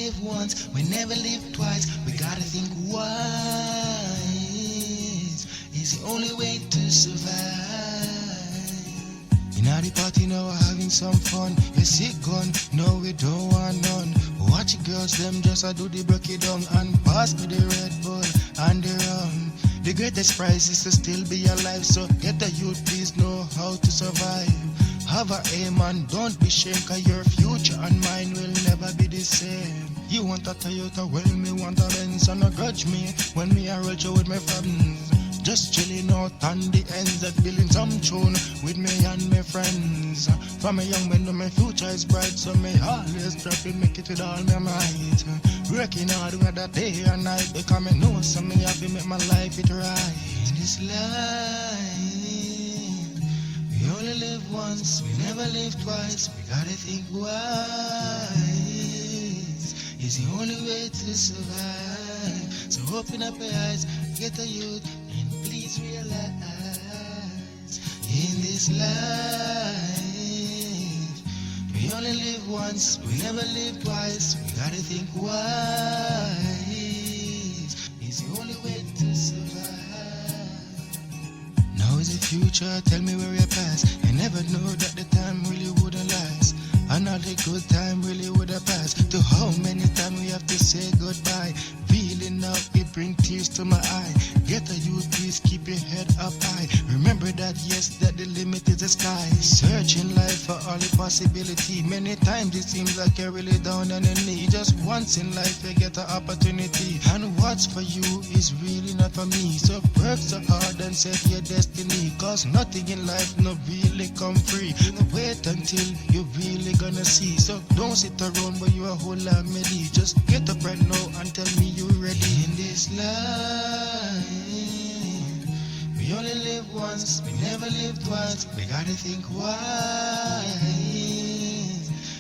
live once, we never live twice. We gotta think wise is the only way to survive. In the party now we're having some fun. You see gun, no we don't want none. Watch the girls, them just do the break it down and pass me the Red Bull and the rum. The greatest prize is to still be alive, so get the youth, please know how to survive. Have a aim and don't be ashamed, cause your future and mine will never be the same. You want a Toyota, well me want a Benz, and no grudge me when me a roll with my friends. Just chilling out on the ends of building some tune with me and my friends. From a young man, my future is bright, so me always try to make it with all my might. Working hard whether day or night, because me know so me have to make my life it right. In this life, we only live once, we never live twice. We gotta think wise is the only way to survive. So open up your eyes, get a youth, and please realize in this life we only live once, we never live twice. We gotta think wise is the only way to survive. Now is the future, tell me where you pass. I never knew that the time really wouldn't last, and all the good time really would have passed. To how many times we have to say goodbye. Feeling now, it bring tears to my eye. Get a youth, please keep your head up high. Remember that, yes, that the limit is the sky. Searching life for all the possibility. Many times it seems like you're really down on your knee. Just once in life you get an opportunity, and what's for you is really not for me. So work so hard and set your destiny, cause nothing in life no really come free. Wait until you really gonna see. So don't sit around but you a whole lot melody. Just get up right now and tell me you ready. In this life we only live once, we never live twice. We gotta think wise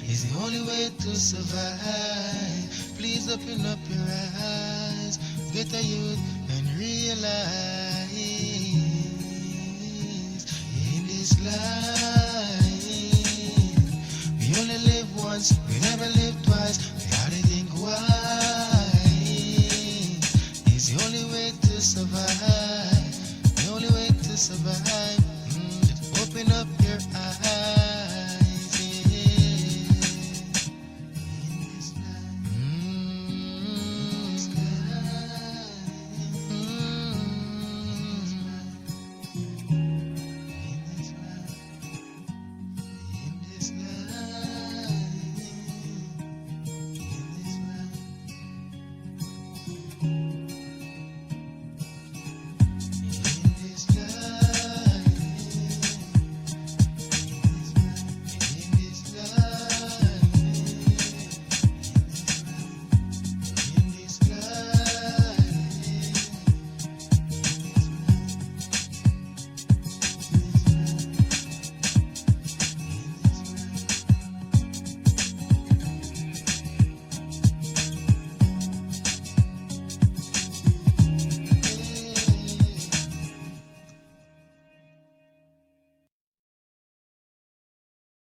is the only way to survive. Please open up your eyes, get a youth and realize